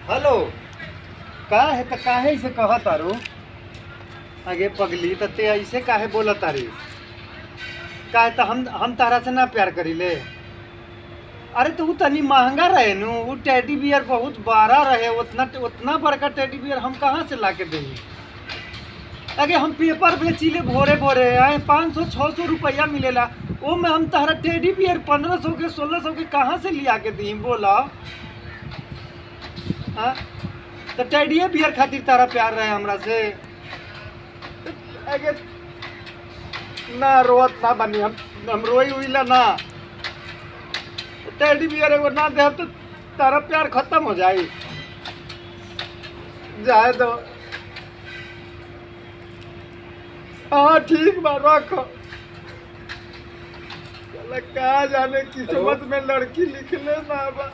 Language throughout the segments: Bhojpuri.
हेलो। का है त काहे से कह तारू आगे पगली ते ऐसे काहे बोला तारी? काहे त हम तारा से ना प्यार करीले? अरे तो तनी महंगा रहे नु, वो टेडी बियर बहुत बड़ा रहे, उतना बड़का टेडी बियर हम कहाँ से ला के देंगे? अगे हम पेपर बेचिले भोरे भोरे आए 500-600 रुपया मिलेला, वो में हम तारा टेडी बियर 1500 के 1600 के कहाँ से लिया के दी बोला? हाँ तो टेडिए बियर खातिर तारा प्यार रहे हमरा से? अगे ना रोत ना बनी, हम रोई हुईला ना। टेडी बियर एगो ना दे तो तारा प्यार खत्म हो जाई। जाए तो हाँ ठीक बा रख। साला कहाँ जाने किस्मत में लड़की लिखले ना बा।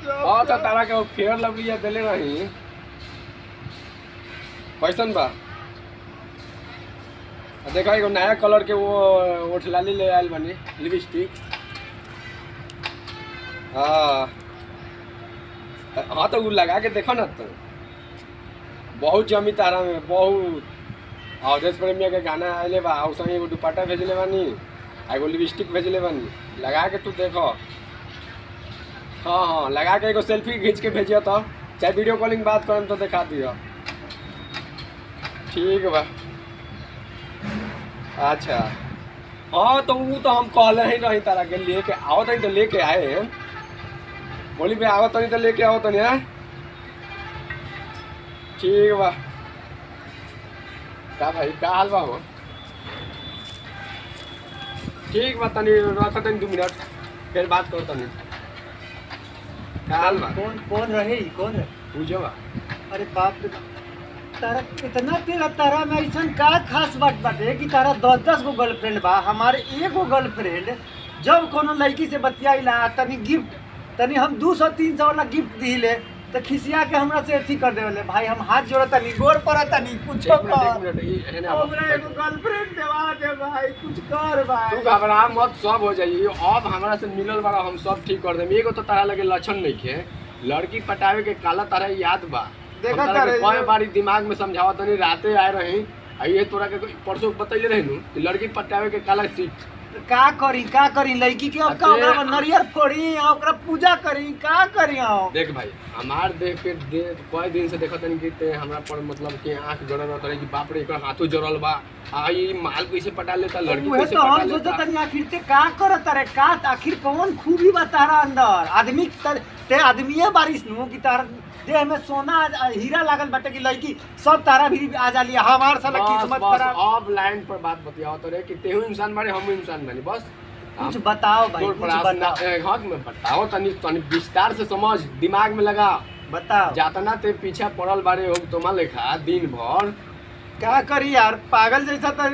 हाँ तो तारा के फेयर लवली दिले रही कैसन बा? देखा एगो नया कलर के वो ओठलाली ले आयल बनी लिपस्टिक। हाँ हाँ तो वो लगा के देखो ना तो बहुत जमी तारा में बहुत। अवधेश प्रेमिया के गाना आए बा, उसमें एगो दुपट्टा भेजले बानी, एगो लिपस्टिक भेजले बानी, लगा के तू देखो। हाँ हाँ लगा के एगो सेल्फी खींच के भेजियो तो, चाहे वीडियो कॉलिंग बात करम तो दिखा दियो। ठीक बा। अच्छा हाँ तो वो तो हम कहले ही रही तारा के लेके आओ तनी तो लेके आए हैं। बोली भाई आओ तनी तो लेके आओ तनी। है ठीक बा। का भाई का हाल बा हो? ठीक बा तनी रख तनी 2 मिनट फिर बात करो तनी। का हाल बा? कौन रहे? कौन है? पूछो बा। अरे बाप रे, तारा इतना तारा में ऐसा का खास बात बाटे कि तारा 10-10 गो गर्लफ्रेंड बा? हमारे एगो गर्लफ्रेंड जब कोनो लड़की से बतियाइला तनी गिफ्ट, तनी हम 200-300 वाला गिफ्ट दिले तो खिसिया के हमरा से अथी कर देवले। भाई हम हाथ जोड़ता नहीं, गोर पड़ता नहीं, कुछ कर। हमरा एगो गर्लफ्रेंड देवा दे भाई, कुछ कर भाई। तू घबरा मत, सब हो जाई। अब हमरा से मिलल बारा हम सब ठीक कर देम। एगो तो तारा लगे लक्षण नहीं खे, लड़की पटावे के काला तारा याद बा। देखा कई बारी दिमाग में समझावा तनी, राते आए रही ये तोरा के परसों बतैले रही नु कि लड़की पटावे के काला सीट। का करी लड़की के? अब का ओकरा नरियर फोड़ी, ओकरा पूजा करी, का करी? देख भाई हमार देख के कई दिन से देखत नहीं कि ते हमरा पर मतलब कि आंख जड़ल रहत कि बाप रे एकर हाथों जड़ल बा, आ ई माल कैसे पटा लेता, लड़की कैसे तो पटा हम लेता। सोचत नहीं आखिर ते का करत रे? का आखिर कौन खूबी बा तारा अंदर? आदमी ते आदमीए बारिश नु कि तार देह में सोना हीरा लागल बाटे कि लड़की सब तारा भी आ जाली। हमार साला किस्मत खराब। अब लाइन पर बात बतियाओ तो रे कि तेहू इंसान बारे हम इंसान बानी। बस कुछ बताओ भाई, तोर कुछ बताओ। हक में बताओ तनी तनी विस्तार से समझ, दिमाग में लगा। बताओ जातना ते पीछा पड़ल बारे हो तुम्हारा लेखा दिन भर। क्या करी यार, पागल जैसा तो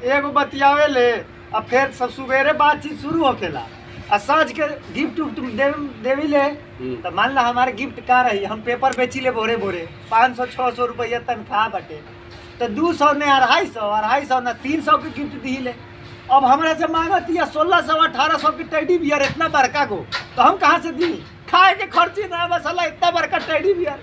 एगो बतियावे ले अब फिर सब सवेरे बातचीत शुरू होखेला आ साँझ के गिफ्ट उफ्ट देवी ले तो मान ला हमारे गिफ्ट का रही, हम पेपर बेची ले भोरे भोरे 500-600 रुपया तनख्वाह बटे, तो 200 ने 250 ना 300 के गिफ्ट दी ले। अब हमारे से मांगती है 1600-1800 की टेडी बियर, इतना बड़का को तो हम कहाँ से दी? खाए के खर्ची ना मसाला, इतना बड़का टेडी बियर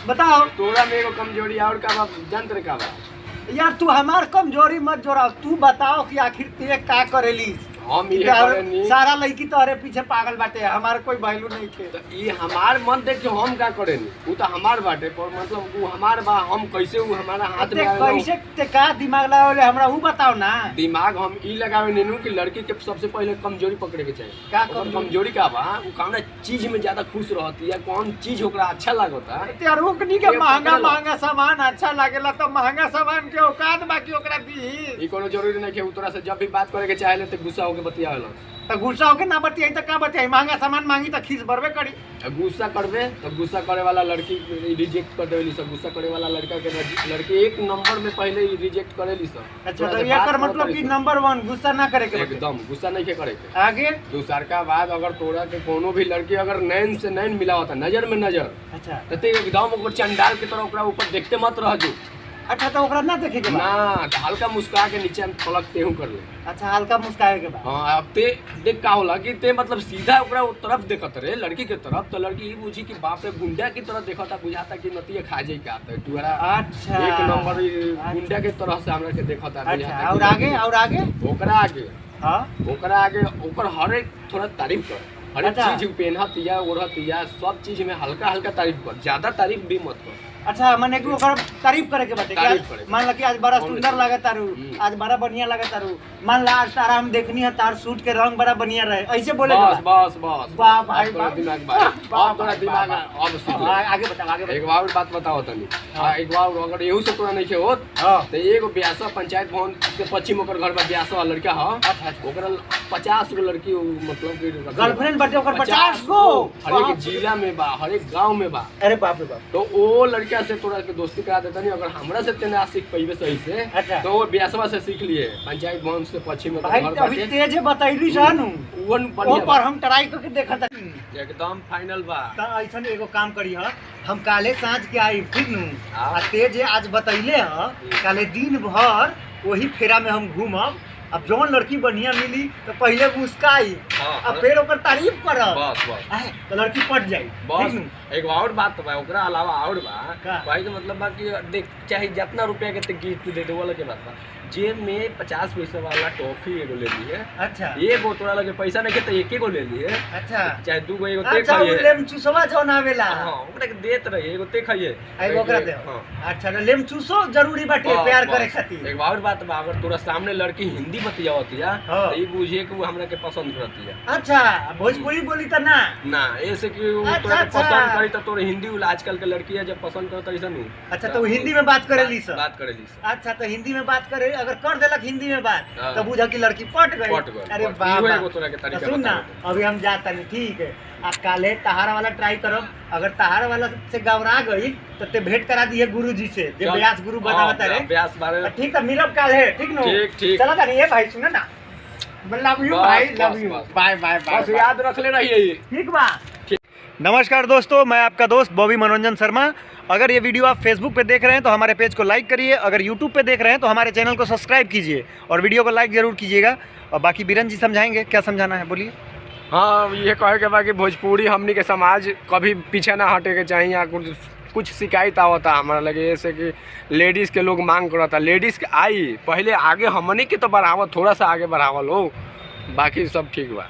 बताओ। तोरा में एगो कमजोरी और का बा, जंत्र का बा। यार तू हमार कमजोरी मत जोड़ाओ, तू बताओ कि आखिर ते का करेली? हम ये करेनी सारा लड़की तोहरे पीछे पागल बाटे, हमारे कोई वैल्यू नहीं थे। तो ये हमार मन देख के हम का करेनी, वो तो हमार बाटे पर मतलब वो हमार बा, हम कैसे वो हमारा हाथ में आवेला। कैसे ते का दिमाग लगावे हमरा वो बताओ ना। दिमाग हम ई लगावे नीनू कि लड़की के सबसे पहले कमजोरी पकड़े के चाहिए। का कमजोरी का बा? वो कौन चीज में ज्यादा खुश रहती है, कौन चीज ओकरा अच्छा लागता। यार ओकनी के महंगा सामान अच्छा लागेला तो महंगा सामान के औकात बाकी ओकरा दी। ई कोनो जरूरी नहीं कि उ तोरा से जब भी बात करे के चाहेले तो गुस्सा होके बतियावेला। तो गुस्सा होके ना बतियाई तो का बतियाई? महंगा सामान मांगी तो खीस भरबे करी। गुस्सा करबे तो गुस्सा करे वाला लड़की रिजेक्ट कर देवेली सब। गुस्सा करे वाला लड़का के लड़की 1 नंबर में पहले ही रिजेक्ट करेली सब। अच्छा तो एकर मतलब कि नंबर 1 गुस्सा ना करे के? एकदम गुस्सा नहीं के करे के। आगे दूसर का बाद अगर तोरा के कोनो भी लड़की अगर नैन से नैन मिला होता, नजर में नजर, अच्छा तो ते एकदम ओकर चंडाल के तरह ओकरा ऊपर देखते मत रह जो। अच्छा तो ओकरा ना देखे के बा? ना हल्का मुस्कुरा के नीचे पलक तेहू कर ले। अच्छा हल्का मुस्काए के बाद। हाँ अब ते देख का होला कि ते मतलब सीधा ओकरा वो तरफ देखत रहे लड़की के तरफ, तो लड़की ये बुझी कि बाप रे गुंडा की तरह देखता, बुझाता कि नतिया खा जाई का तो टुरा अच्छा एक नंबर गुंडा के तरह से हमरा के देखता। अच्छा और आगे ओकरा आगे हाँ ओकरा आगे ओकर हर एक थोड़ा तारीफ कर, हर एक अच्छा। चीज पहनतिया ओढ़तिया सब चीज में हल्का हल्का तारीफ कर, ज्यादा तारीफ भी मत कर। अच्छा माने कि ओकर तारीफ करे के बाटे कि तारीफ आज- करे के। मान ला कि आज बड़ा कौन सुंदर ले? लागत तारू, आज बड़ा बढ़िया लागत तारू, मान ला आज तारा हम देखनी है तार सूट के रंग बड़ा बढ़िया रहे, ऐसे बोले के बस बा? बस बस वाह भाई, तोरा वाह। दिमाग बा, वाह, अब तोरा वाह, दिमाग वाह, अब सीख ले। हाँ, आगे बताओ एक बार बात बताओ तनी। हाँ। एक बार अगर एहू से तोरा नहीं होत हाँ तो एगो ब्यासा पंचायत भवन से पश्चिम ओकर घर में ब्यासा लड़का ह अच्छा ओकरा 50 गो लड़की मतलब कि गर्लफ्रेंड बाटे ओकर 50 गो हर एक जिला में बा, हर एक गांव में बा। अरे बाप रे बाप। तो वो लड़का से तोरा के दोस्ती करा देता नहीं, अगर हमरा से तेना सीख पैबे सही से अच्छा। तो वो ब्यासवा से सीख लिए पंचायत भवन से पश्चिम ओकर भाई घर तो अभी बाटे। तेज बतैली जानू वन ओ बढ़िया पर बा। हम ट्राई करके देखा था एकदम फाइनल बा। त ऐसा एगो काम करी ह, हम काले साँझ के आई ठीक नु हाँ। आ तेज आज बतैले ह, काले दिन भर वही फेरा में हम घूमब, अब जौन लड़की बढ़िया मिली तो पहले मुस्काई हाँ, अब फिर ओकर तारीफ करब बस बस आए, तो लड़की पट जाई बस ठीक नु? एक और बात बा, ओकरा अलावा और बा का? भाई के मतलब बा कि देख चाहे जितना रुपया के ते गिफ्ट दे दे वाला के बात बा, जेब में 50 पैसा वाला टॉफी एगो ले लिए, अच्छा एगो तोरा लगे पैसा नहीं के तो एक एगो ले लिए, अच्छा चाहे दू गो एगो ते अच्छा खाइए। लेम चूसवा जौन आवेला हाँ ओकरा के देत रही एगो ते खाइए एगो ओकरा दे हाँ। अच्छा तो लेम चूसो जरूरी बाटे बस, प्यार बस। करे खातिर एक और बात बा, अगर तोरा सामने लड़की हिंदी बतियावतिया हाँ। तो ई बुझिए कि वो हमरा के पसंद करतिया अच्छा भोजपुरी बोली त ना ना, ऐसे कि वो अच्छा, तोरा के अच्छा। पसंद करी तो तोरे हिंदी आजकल के लड़की है जब पसंद करता ऐसा नहीं। अच्छा तो वो हिंदी में बात करेली सब बात करेली सब। अच्छा तो हिंदी में बात करे, अगर कर देलक हिंदी में बात हाँ। तो बुझा कि लड़की पट गई पट गई, अरे पट। वाह इहो वाह। एगो तोरा के तरीका तो सुन ना बता दे। अभी हम जाता नहीं ठीक है, आ काले तहारा वाला ट्राई करब, अगर तहारा वाला से घबरा गई तो ते भेंट करा दिए गुरुजी से जे चल। व्यास गुरु बतावत हाँ, रे व्यास बारे में। ठीक है मिलब काले ठीक नो ठीक, ठीक। चला तानी ये भाई सुनो ना लव यू बस, भाई बस, लव यू बस। बाय बाय बाय बस याद रख ले रही है ये। ठीक बा। नमस्कार दोस्तों, मैं आपका दोस्त बॉबी मनोरंजन शर्मा। अगर ये वीडियो आप फेसबुक पे देख रहे हैं तो हमारे पेज को लाइक करिए, अगर यूट्यूब पे देख रहे हैं तो हमारे चैनल को सब्सक्राइब कीजिए और वीडियो को लाइक ज़रूर कीजिएगा। और बाकी बीरन जी समझाएंगे क्या समझाना है, बोलिए। हाँ ये कहे के बा कि भोजपुरी हमनी के समाज कभी पीछे ना हटे के चाहिए, या कुछ शिकायत आवता हमारा लगे ऐसे कि लेडीज़ के लोग मांग करता, लेडीज़ आई पहले आगे हमनी के तो बढ़ावा, थोड़ा सा आगे बढ़ावा लो, बाकी सब ठीक बा।